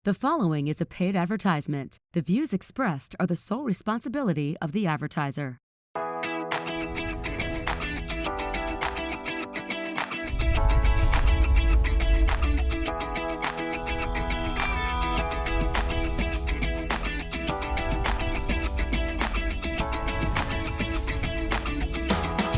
The following is a paid advertisement. The views expressed are the sole responsibility of the advertiser.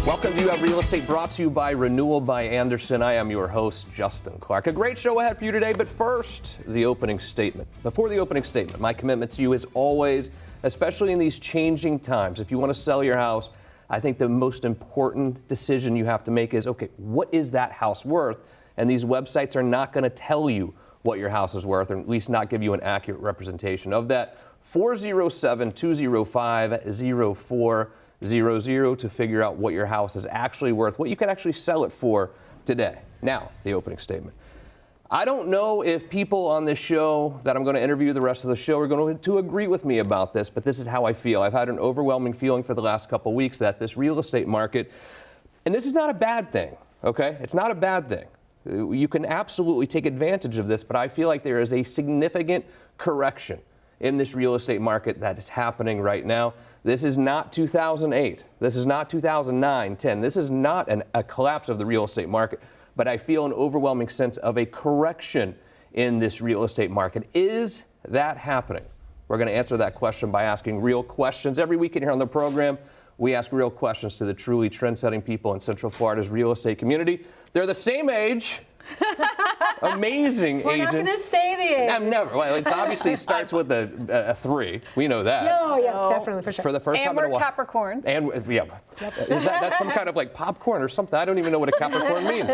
Welcome to You Have Real Estate, brought to you by Renewal by Andersen. I am your host, Justin Clark. A great show ahead for you today, but first, the opening statement. Before the opening statement, my commitment to you is always, especially in these changing times, if you want to sell your house, I think the most important decision you have to make is, okay, what is that house worth? And these websites are not going to tell you what your house is worth, or at least not give you an accurate representation of that. 407-205-0400 to figure out what your house is actually worth, what you can actually sell it for today. Now, the opening statement. I don't know if people on this show that I'm going to interview the rest of the show are going to agree with me about this, but this is how I feel. I've had an overwhelming feeling for the last couple of weeks that this real estate market, and this is not a bad thing, okay? It's not a bad thing. You can absolutely take advantage of this, but I feel like there is a significant correction in this real estate market that is happening right now. This is not 2008. This is not 2009, 10. This is not a collapse of the real estate market, but I feel an overwhelming sense of a correction in this real estate market. Is that happening? We're going to answer that question by asking real questions. Every weekend here on the program, we ask real questions to the truly trend-setting people in Central Florida's real estate community. They're the same age. Amazing We're agents. We're not going to say the age. I'm never. Well, it obviously starts with a 3. We know that. No, yes, definitely, for sure. For the first and time in a while. Capricorns. And yeah, that's some kind of like popcorn or something. I don't even know what a Capricorn means.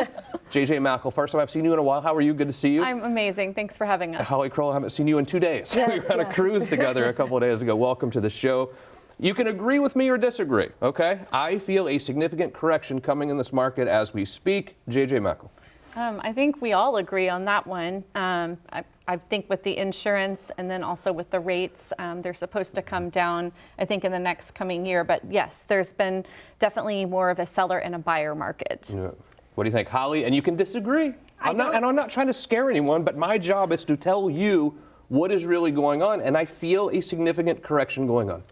JJ Mackle, first time I've seen you in a while. How are you? Good to see you. I'm amazing. Thanks for having us. Holly Kroll, I haven't seen you in 2 days. Yes, we were on a cruise together a couple of days ago. Welcome to the show. You can agree with me or disagree, okay? I feel a significant correction coming in this market as we speak. JJ Mackle. I think we all agree on that one. I think with the insurance and then also with the rates, they're supposed to come down, I think, in the next coming year. But yes, there's been definitely more of a seller and a buyer market. Yeah. What do you think, Holly? And you can disagree. I'm not trying to scare anyone, but my job is to tell you what is really going on. And I feel a significant correction going on.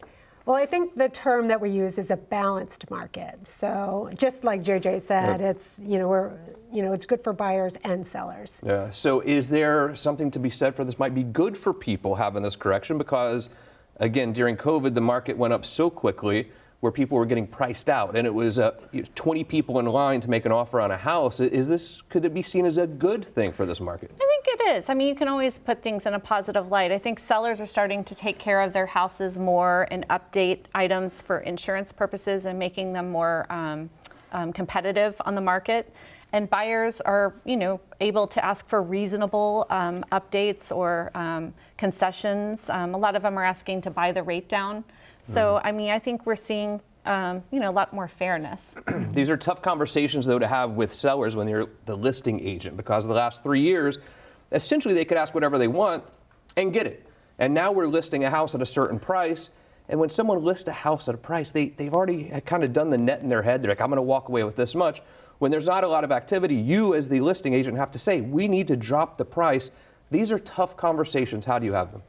Well, I think the term that we use is a balanced market. So just like JJ said, it's it's good for buyers and sellers. Yeah. So is there something to be said for this might be good for people having this correction? Because again, during COVID, the market went up so quickly where people were getting priced out, and it was 20 people in line to make an offer on a house. Could it be seen as a good thing for this market? I think it is. I mean, you can always put things in a positive light. I think sellers are starting to take care of their houses more and update items for insurance purposes and making them more competitive on the market. And buyers are, able to ask for reasonable updates or concessions. A lot of them are asking to buy the rate down. So, I mean, I think we're seeing, a lot more fairness. These are tough conversations, though, to have with sellers when you're the listing agent, because the last 3 years, essentially they could ask whatever they want and get it. And now we're listing a house at a certain price. And when someone lists a house at a price, they've already kind of done the net in their head. They're like, I'm going to walk away with this much. When there's not a lot of activity, you as the listing agent have to say, we need to drop the price. These are tough conversations. How do you have them?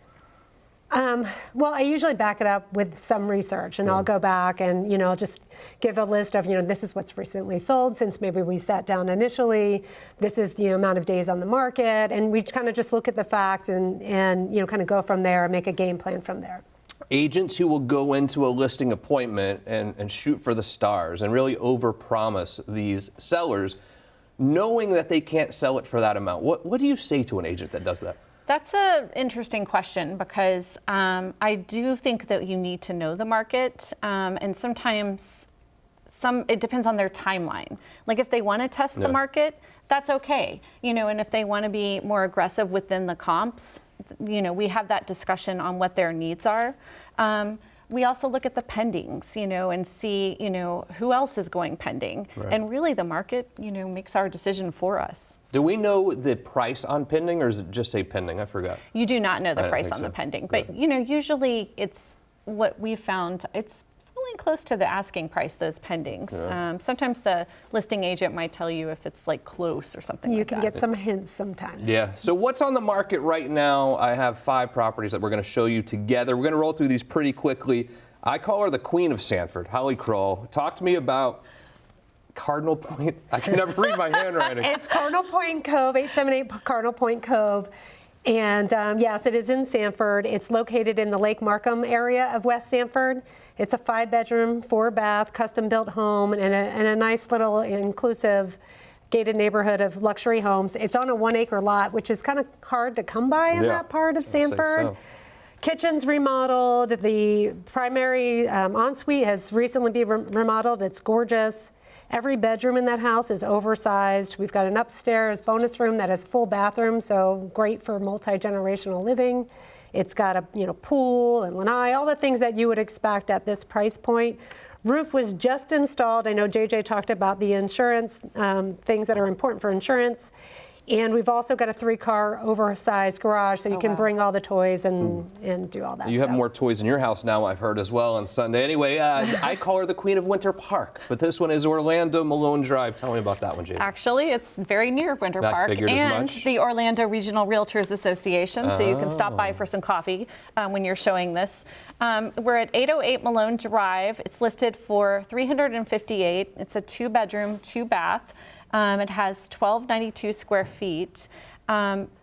Well, I usually back it up with some research, and I'll go back and, just give a list of, this is what's recently sold since maybe we sat down initially. This is the amount of days on the market, and we kind of just look at the facts and kind of go from there and make a game plan from there. Agents who will go into a listing appointment and shoot for the stars and really overpromise these sellers, knowing that they can't sell it for that amount. What do you say to an agent that does that? That's an interesting question because I do think that you need to know the market, and sometimes it depends on their timeline. Like if they want to test the market, that's okay. And if they want to be more aggressive within the comps, we have that discussion on what their needs are. We also look at the pendings, and see, who else is going pending. Right. And really the market, makes our decision for us. Do we know the price on pending, or does it just say pending? I forgot. You do not know the price on the pending, but usually it's what we found. It's probably close to the asking price, those pendings. Sometimes the listing agent might tell you if it's like close or something You like can that. get some hints sometimes. Yeah. So what's on the market right now? I have 5 properties that we're going to show you together. We're going to roll through these pretty quickly. I call her the Queen of Sanford, Holly Kroll. Talk to me about Cardinal Point. I can never read my handwriting. It's Cardinal Point Cove, 878 Cardinal Point Cove. And yes, it is in Sanford. It's located in the Lake Markham area of West Sanford. It's a 5-bedroom, 4-bath, custom-built home and a nice little inclusive gated neighborhood of luxury homes. It's on a 1-acre lot, which is kind of hard to come by in that part of Sanford. So. Kitchen's remodeled. The primary ensuite has recently been remodeled. It's gorgeous. Every bedroom in that house is oversized. We've got an upstairs bonus room that has full bathroom, so great for multi-generational living. It's got a pool and lanai, all the things that you would expect at this price point. Roof was just installed. I know JJ talked about the insurance, things that are important for insurance. And we've also got a 3-car oversized garage, so you can bring all the toys and do all that You stuff. have more toys in your house now, I've heard, as well on Sunday. Anyway, I call her the Queen of Winter Park, but this one is Orlando Malone Drive. Tell me about that one, JJ. Actually, it's very near Winter Park figured as and much. the Orlando Regional Realtors Association, so you can stop by for some coffee when you're showing this. We're at 808 Malone Drive. It's listed for $358. It's a 2-bedroom, 2-bath. It has 1,292 square feet,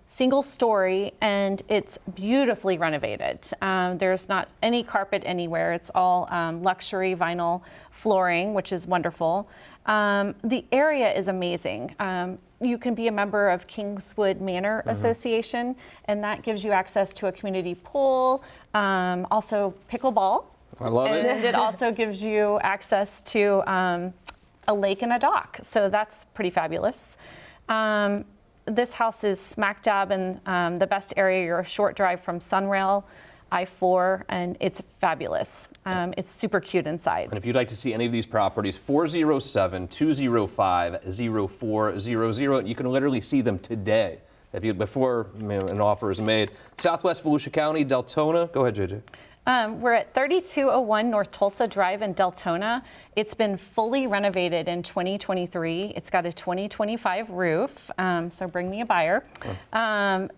single story, and it's beautifully renovated. There's not any carpet anywhere. It's all luxury vinyl flooring, which is wonderful. The area is amazing. You can be a member of Kingswood Manor Association, and that gives you access to a community pool, also pickleball. I love it. And it also gives you access to a lake and a dock, so that's pretty fabulous. This house is smack dab in the best area. You're a short drive from Sunrail, I-4, and it's fabulous. It's super cute inside. And if you'd like to see any of these properties, 407-205-0400. You can literally see them today before an offer is made. Southwest Volusia County, Deltona. Go ahead, JJ. We're at 3201 North Tulsa Drive in Deltona. It's been fully renovated in 2023. It's got a 2025 roof, so bring me a buyer.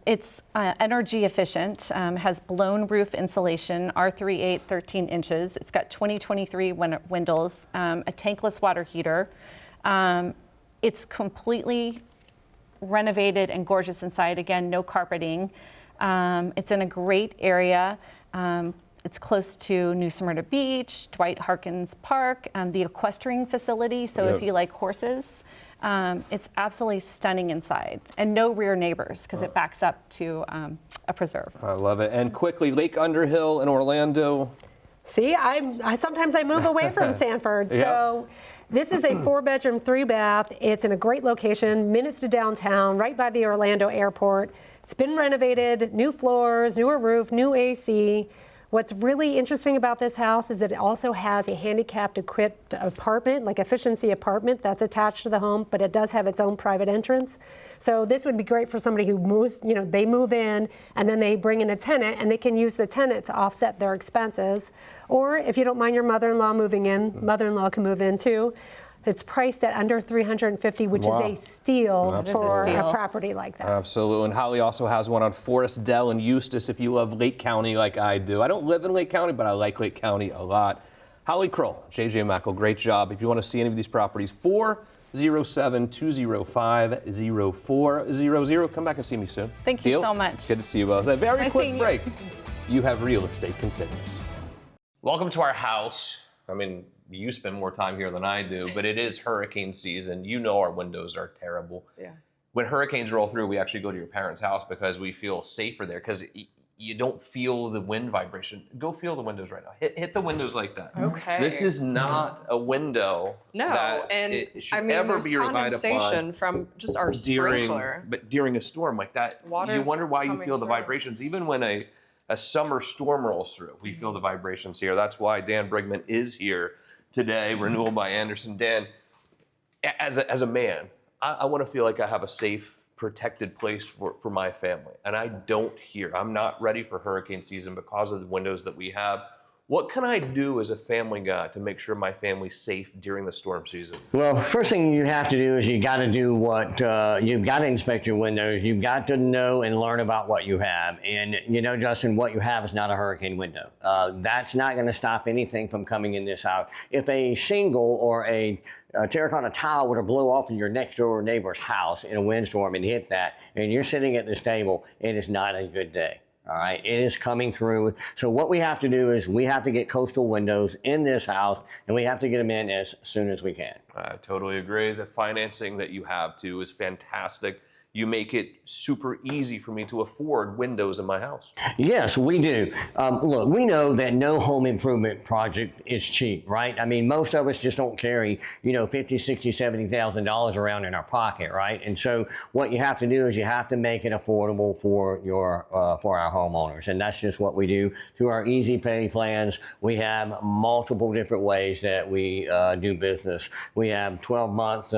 It's energy efficient, has blown roof insulation, R38, 13 inches. It's got 2023 windows, a tankless water heater. It's completely renovated and gorgeous inside. Again, no carpeting. It's in a great area. It's close to New Smyrna Beach, Dwight Harkins Park, the equestrian facility. So if you like horses, it's absolutely stunning inside. And no rear neighbors because it backs up to a preserve. I love it. And quickly, Lake Underhill in Orlando. See, sometimes I move away from Sanford. So this is a 4-bedroom, 3-bath. It's in a great location, minutes to downtown, right by the Orlando airport. It's been renovated, new floors, newer roof, new AC. What's really interesting about this house is that it also has a handicapped equipped apartment, like efficiency apartment that's attached to the home, but it does have its own private entrance. So this would be great for somebody who moves, they move in and then they bring in a tenant and they can use the tenant to offset their expenses. Or if you don't mind your mother-in-law moving in, mother-in-law can move in too. It's priced at under $350, which is a steal for a property like that. Absolutely. And Holly also has one on Forest Dell and Eustis if you love Lake County like I do. I don't live in Lake County, but I like Lake County a lot. Holly Kroll, JJ Mackle, great job. If you want to see any of these properties, 407-205-0400. Come back and see me soon. Thank you so much. Good to see you both. A very Nice quick seeing you. break. You have real estate continues. Welcome to our house. I mean, you spend more time here than I do, but it is hurricane season. You know our windows are terrible. Yeah. When hurricanes roll through, we actually go to your parents' house because we feel safer there because you don't feel the wind vibration. Go feel the windows right now. Hit the windows like that. Okay. This is not a window that and it should I mean, ever there's be relied condensation upon from just our sprinkler. but during a storm like that, you Water's wonder why you coming feel the through. vibrations. Even when a summer storm rolls through, we feel the vibrations here. That's why Dan Brigman is here today, Renewal by Anderson. Dan, as a man, I want to feel like I have a safe, protected place for my family. And I don't here. I'm not ready for hurricane season because of the windows that we have. What can I do as a family guy to make sure my family's safe during the storm season? Well, first thing you have to do is you got to do what you've got to inspect your windows. You've got to know and learn about what you have. And you know, Justin, what you have is not a hurricane window. That's not going to stop anything from coming in this house. If a shingle or a terracotta tile were to blow off in your next door neighbor's house in a windstorm and hit that, and you're sitting at this table, it is not a good day. All right, it is coming through. So what we have to do is we have to get coastal windows in this house, and we have to get them in as soon as we can. I totally agree. The financing that you have too is fantastic. You make it super easy for me to afford windows in my house. Yes, we do. Look, we know that no home improvement project is cheap, right? I mean, most of us just don't carry, you know, $50,000, $60,000, $70,000 around in our pocket, right? And so what you have to do is you have to make it affordable for our homeowners, and that's just what we do through our easy pay plans. We have multiple different ways that we do business. We have 12 months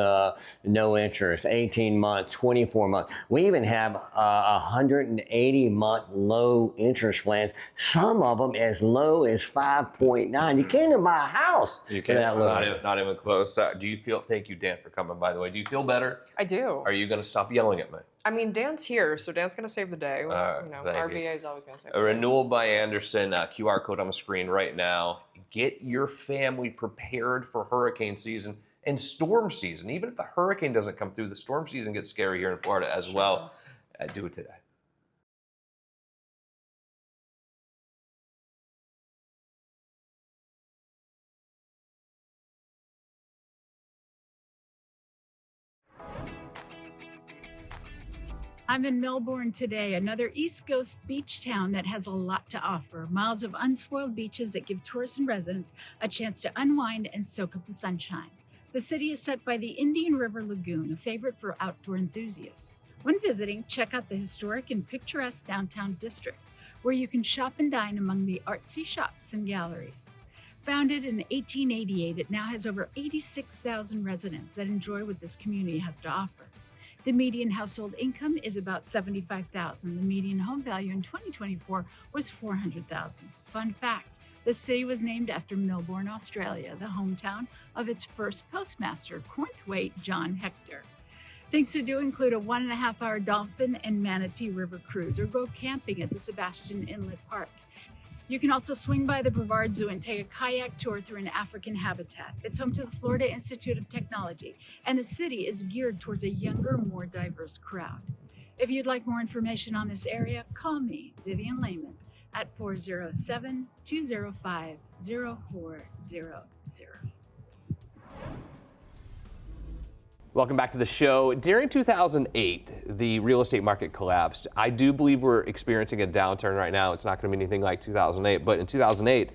no interest, 18 months, 24 months. We even have 180-month low interest plans. Some of them as low as 5.9. You can't even buy a house. You can't. Not even close. Do you feel? Thank you, Dan, for coming. By the way, do you feel better? I do. Are you going to stop yelling at me? I mean, Dan's here, so Dan's going to save the day. Our VA is always going to save the day. A renewal by Anderson, QR code on the screen right now. Get your family prepared for hurricane season and storm season. Even if the hurricane doesn't come through, the storm season gets scary here in Florida as well. Do it today. I'm in Melbourne today, another East Coast beach town that has a lot to offer. Miles of unspoiled beaches that give tourists and residents a chance to unwind and soak up the sunshine. The city is set by the Indian River Lagoon, a favorite for outdoor enthusiasts. When visiting, check out the historic and picturesque downtown district, where you can shop and dine among the artsy shops and galleries. Founded in 1888, it now has over 86,000 residents that enjoy what this community has to offer. The median household income is about $75,000. The median home value in 2024 was $400,000. Fun fact, the city was named after Melbourne, Australia, the hometown of its first postmaster, Cornthwaite John Hector. Things to do include a 1.5-hour dolphin and manatee river cruise, or go camping at the Sebastian Inlet Park. You can also swing by the Brevard Zoo and take a kayak tour through an African habitat. It's home to the Florida Institute of Technology, and the city is geared towards a younger, more diverse crowd. If you'd like more information on this area, call me, Vivian Lehman, at 407-205-0400. Welcome back to the show. During 2008, the real estate market collapsed. I do believe we're experiencing a downturn right now. It's not going to be anything like 2008, but in 2008,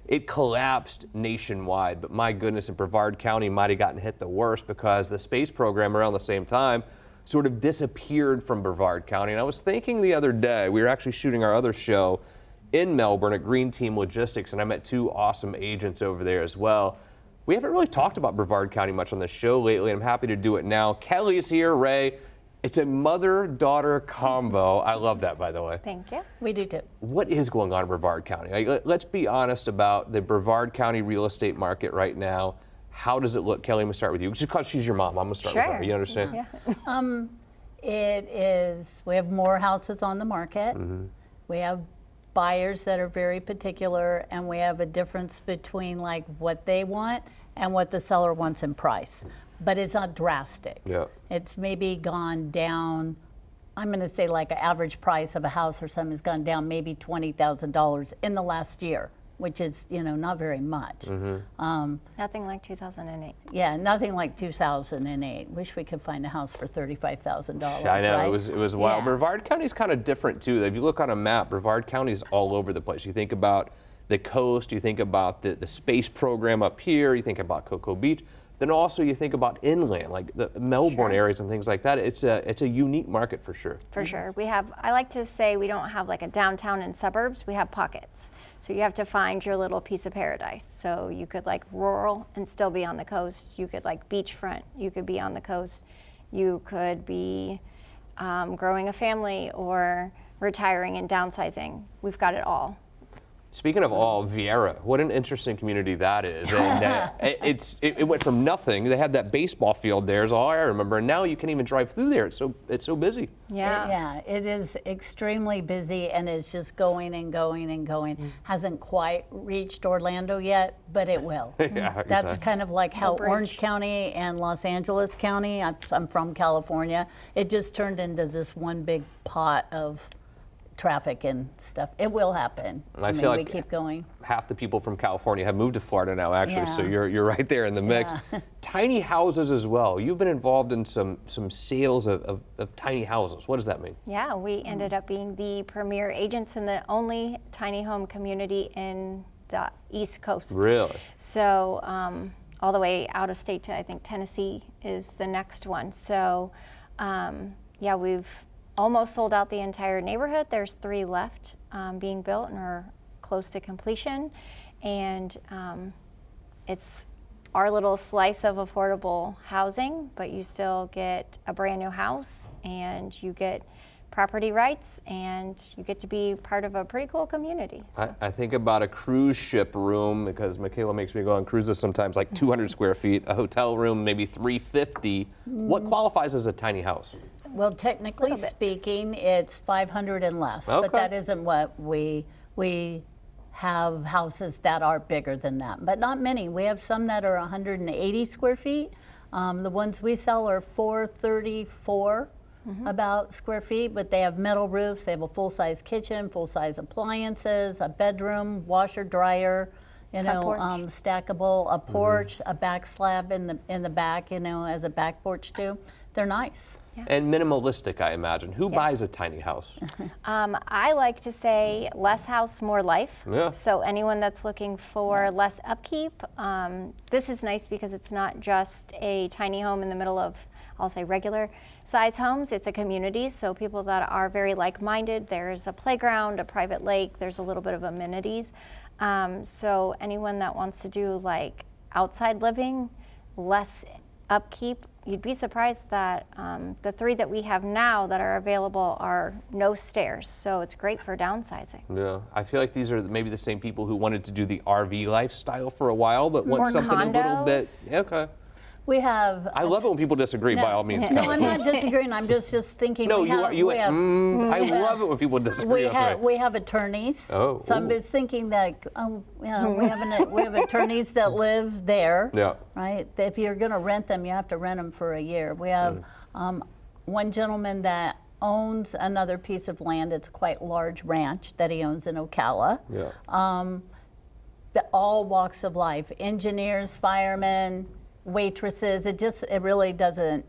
it collapsed nationwide. But my goodness, in Brevard County might have gotten hit the worst because the space program around the same time sort of disappeared from Brevard County. And I was thinking the other day, we were actually shooting our other show in Melbourne at Green Team Logistics, and I met two awesome agents over there as well. We haven't really talked about Brevard County much on the show lately, and I'm happy to do it now. Kelly is here, Rae. It's a mother-daughter combo. I love that, by the way. Thank you. We do too. What is going on in Brevard County? Let's be honest about the Brevard County real estate market right now. How does it look? Kelly, I'm going to start with you. Just because she's your mom, I'm going to start with her. You understand? Yeah. It is, we have more houses on the market. Mm-hmm. We have buyers that are very particular, and we have a difference between like what they want and what the seller wants in price. But it's not drastic. Yeah. It's maybe gone down, I'm going to say like an average price of a house or something has gone down maybe $20,000 in the last year, which is, you know, not very much. Mm-hmm. Nothing like 2008. Yeah, nothing like 2008. Wish we could find a house for $35,000. I know, right? it was wild. Yeah. Brevard County's kind of different too. If you look on a map, Brevard County's all over the place. You think about the coast, you think about the space program up here, you think about Cocoa Beach. Then also you think about inland, like the Melbourne areas and things like that. It's a unique market for sure. For sure. We have, I like to say we don't have like a downtown and suburbs, we have pockets. So you have to find your little piece of paradise. So you could like rural and still be on the coast. You could like beachfront, you could be on the coast. You could be growing a family or retiring and downsizing. We've got it all. Speaking of all, Vieira, what an interesting community that is. And it went from nothing. They had that baseball field there, is all I remember. And now you can't even drive through there. It's so busy. Yeah, it is extremely busy, and it's just going and going and going. Hasn't quite reached Orlando yet, but it will. Yeah, That's exactly. kind of like how Orange County and Los Angeles County, I'm from California, it just turned into this one big pot of traffic and stuff. It will happen. I feel like we keep going. Half the people from California have moved to Florida now, actually, so Yeah. you're right there in the mix. Yeah. Tiny houses as well. You've been involved in some sales of tiny houses. What does that mean? Yeah, we ended up being the premier agents in the only tiny home community in the East Coast. Really? So all the way out of state to, I think, Tennessee is the next one. So yeah, we've almost sold out the entire neighborhood. There's 3 left being built and are close to completion. And it's our little slice of affordable housing, but you still get a brand new house and you get property rights and you get to be part of a pretty cool community. So. I think about a cruise ship room, because Michaela makes me go on cruises sometimes, like 200 square feet, a hotel room, maybe 350. What qualifies as a tiny house? Well, technically speaking, it's 500 and less, Okay. but that isn't what we have houses that are bigger than that, but not many. We have some that are 180 square feet. The ones we sell are 434 about square feet, but they have metal roofs. They have a full-size kitchen, full-size appliances, a bedroom, washer, dryer, stackable, a porch, a back slab in the back, as a back porch too. They're nice. Yeah. And minimalistic, I imagine. Who Yes. buys a tiny house? I like to say less house, more life. Yeah. So anyone that's looking for less upkeep, this is nice because it's not just a tiny home in the middle of, I'll say, regular size homes. It's a community, so people that are very like-minded. There's a playground, a private lake, there's a little bit of amenities. So anyone that wants to do like outside living, less upkeep, you'd be surprised that the 3 that we have now that are available are no stairs, so it's great for downsizing. Yeah, I feel like these are maybe the same people who wanted to do the RV lifestyle for a while, but want More something a little bit. condos. Okay. We have. I love it when people disagree. By all means, No, Kelly, I'm please. not disagreeing. I'm just thinking. No, we you have, are. You. we have, I love it when people disagree. we have attorneys. Oh, So I'm ooh. just thinking that we have attorneys that live there. Yeah. Right. If you're going to rent them, you have to rent them for a year. We have one gentleman that owns another piece of land. It's a quite large ranch that he owns in Ocala. Yeah. All walks of life: engineers, firemen, waitresses. It really doesn't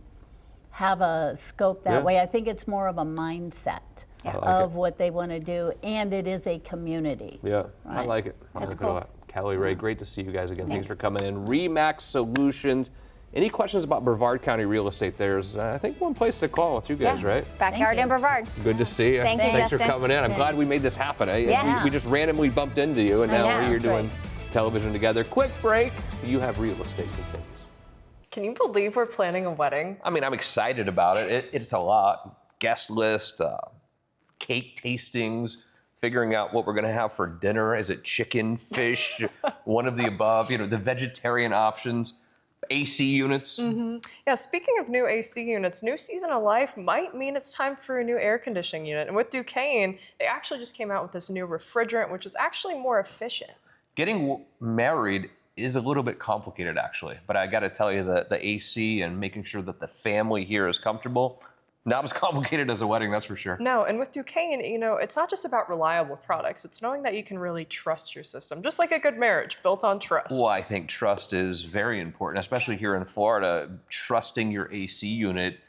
have a scope that Yeah. way. I think it's more of a mindset I like of it. what they want to do, and it is a community. Yeah, I Right. like it. I That's like it a cool. lot. Kelly, Rae, great to see you guys again. Thanks for Thanks. coming in. Remax Solutions. Any questions about Brevard County real estate? There's, I think, one place to call. It's you guys, right? Backyard you. in Brevard. Good to see you. Thank you, Thanks for Justin. coming in. I'm glad we made this happen. Yes. We just randomly bumped into you, and I now know. we're here It's great. doing television together. Quick break. You have real estate continues. Can you believe we're planning a wedding? I mean, I'm excited about it. It's a lot. Guest list, cake tastings, figuring out what we're going to have for dinner. Is it chicken, fish, one of the above? The vegetarian options, AC units. Yeah, speaking of new AC units, new season of life might mean it's time for a new air conditioning unit. And with Duquesne, they actually just came out with this new refrigerant, which is actually more efficient. Getting married is a little bit complicated, actually. But I got to tell you that the AC and making sure that the family here is comfortable, not as complicated as a wedding, that's for sure. No, and with Duquesne, it's not just about reliable products. It's knowing that you can really trust your system, just like a good marriage built on trust. Well, I think trust is very important, especially here in Florida. Trusting your AC unit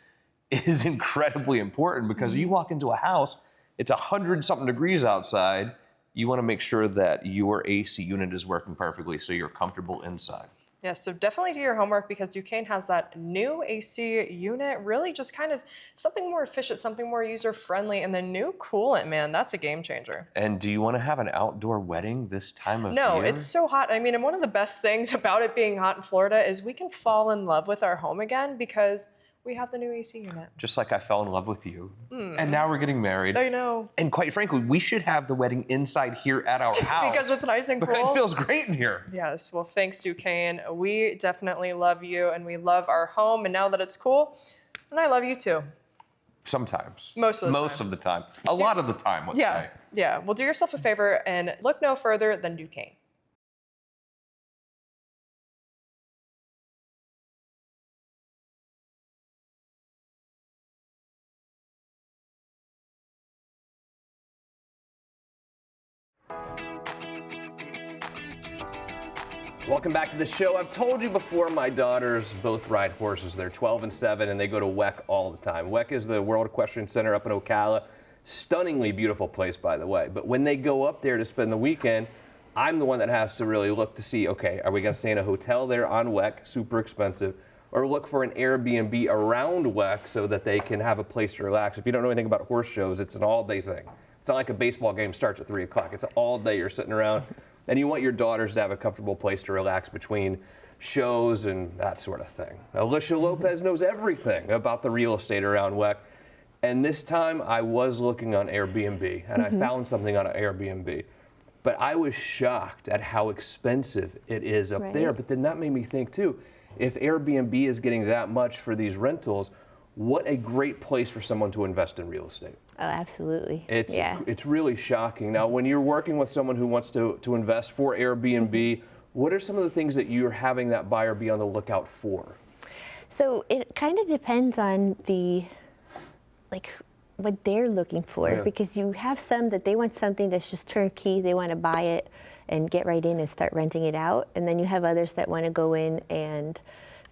is incredibly important because you walk into a house, it's 100-something degrees outside. You want to make sure that your AC unit is working perfectly so you're comfortable inside. Yeah, so definitely do your homework because Duquesne has that new AC unit, really just kind of something more efficient, something more user-friendly, and the new coolant, man, that's a game changer. And do you want to have an outdoor wedding this time of No, year? it's so hot. I mean, and one of the best things about it being hot in Florida is we can fall in love with our home again because we have the new AC unit. Just like I fell in love with you. And now we're getting married. I know. And quite frankly, we should have the wedding inside here at our house. Because it's nice and Because cool. it feels great in here. Yes, well, thanks, Duquesne. We definitely love you, and we love our home, and now that it's cool, and I love you too. Sometimes. Most of the time. Most of the time. A lot of the time, let's say. Yeah. Well, do yourself a favor and look no further than Duquesne. Welcome back to the show. I've told you before, my daughters both ride horses. They're 12 and 7, and they go to WEC all the time. WEC is the World Equestrian Center up in Ocala. Stunningly beautiful place, by the way. But when they go up there to spend the weekend, I'm the one that has to really look to see, okay, are we going to stay in a hotel there on WEC, super expensive, or look for an Airbnb around WEC so that they can have a place to relax. If you don't know anything about horse shows, it's an all-day thing. It's not like a baseball game starts at 3 o'clock. It's all day you're sitting around. And you want your daughters to have a comfortable place to relax between shows and that sort of thing. Elisha Lopez knows everything about the real estate around WEC. And this time I was looking on Airbnb, and I found something on Airbnb. But I was shocked at how expensive it is up there. But then that made me think too, if Airbnb is getting that much for these rentals, what a great place for someone to invest in real estate. Oh, absolutely. It's really shocking. Now, when you're working with someone who wants to invest for Airbnb, what are some of the things that you're having that buyer be on the lookout for? So it kind of depends on what they're looking for, because you have some that they want something that's just turnkey. They want to buy it and get right in and start renting it out. And then you have others that want to go in and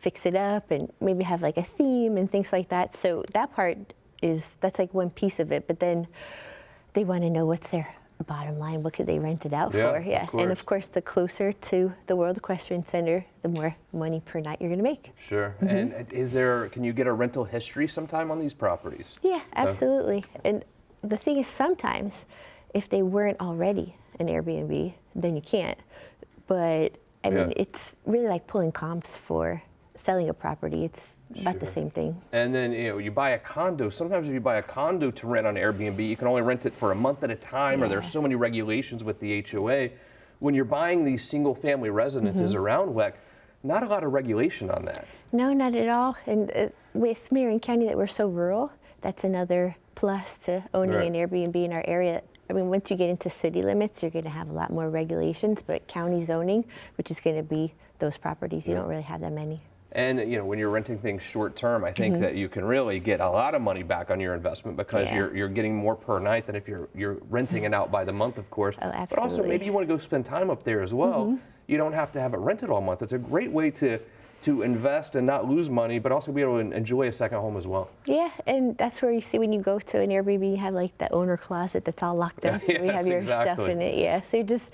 fix it up and maybe have like a theme and things like that. So that part that's like one piece of it, but then they want to know what's their bottom line, what could they rent it out for? And of course, the closer to the World Equestrian Center, the more money per night you're going to make. Sure. And can you get a rental history sometime on these properties? Yeah, absolutely. And the thing is, sometimes if they weren't already an Airbnb, then you can't. But I mean, it's really like pulling comps for selling a property. It's about the same thing. And then you buy a condo. Sometimes if you buy a condo to rent on Airbnb, you can only rent it for a month at a time, or there's so many regulations with the HOA. When you're buying these single-family residences around WEC, not a lot of regulation on that. No, not at all. And with Marion County, that we're so rural, that's another plus to owning an Airbnb in our area. I mean, once you get into city limits, you're going to have a lot more regulations, but county zoning, which is going to be those properties, you don't really have that many. And when you're renting things short term, I think that you can really get a lot of money back on your investment, because you're getting more per night than if you're renting it out by the month, of course. Oh, absolutely. But also maybe you want to go spend time up there as well. You don't have to have it rented all month. It's a great way to invest and not lose money, but also be able to enjoy a second home as well. Yeah, and that's where you see when you go to an Airbnb, you have like the owner closet that's all locked up. Yes, we have your stuff in it. So you just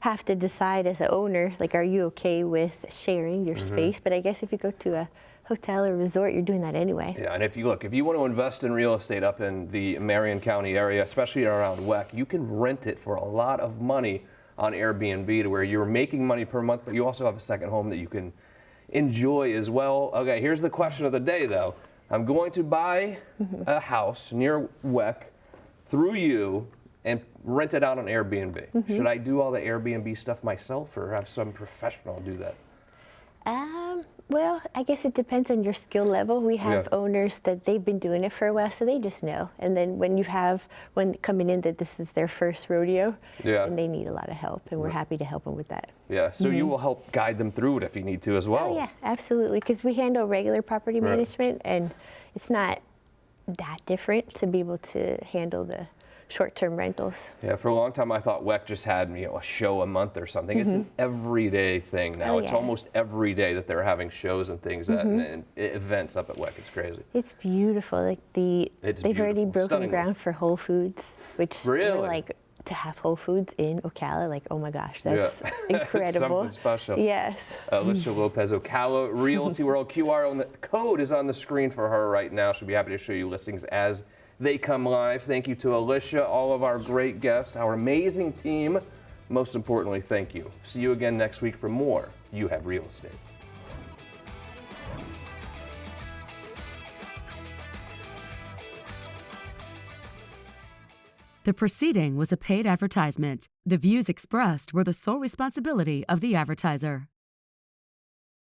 have to decide as an owner, like, are you okay with sharing your space? But I guess if you go to a hotel or resort, you're doing that anyway. Yeah, and if you want to invest in real estate up in the Marion County area, especially around WEC, you can rent it for a lot of money on Airbnb, to where you're making money per month, but you also have a second home that you can enjoy as well. Okay, here's the question of the day, though. I'm going to buy a house near WEC through you and rent it out on Airbnb. Should I do all the Airbnb stuff myself, or have some professional do that? Well, I guess it depends on your skill level. We have owners that they've been doing it for a while, so they just know. And then when you have one coming in that this is their first rodeo, and they need a lot of help, and we're happy to help them with that. Yeah, so you will help guide them through it if you need to as well. Oh yeah, absolutely, because we handle regular property management, and it's not that different to be able to handle the short-term rentals. Yeah, for a long time I thought WEC just had a show a month or something. It's an everyday thing now. It's almost every day that they're having shows and things and events up at WEC. It's crazy. It's beautiful. Like they've already broken ground for Whole Foods, which we're like, to have Whole Foods in Ocala, like, oh my gosh, that's incredible. Something special. Yes. Elisha Lopez, Ocala Realty World. QR code is on the screen for her right now. She'll be happy to show you listings as they come live. Thank you to Elisha, all of our great guests, our amazing team. Most importantly, thank you. See you again next week for more You Have Real Estate. The proceeding was a paid advertisement. The views expressed were the sole responsibility of the advertiser.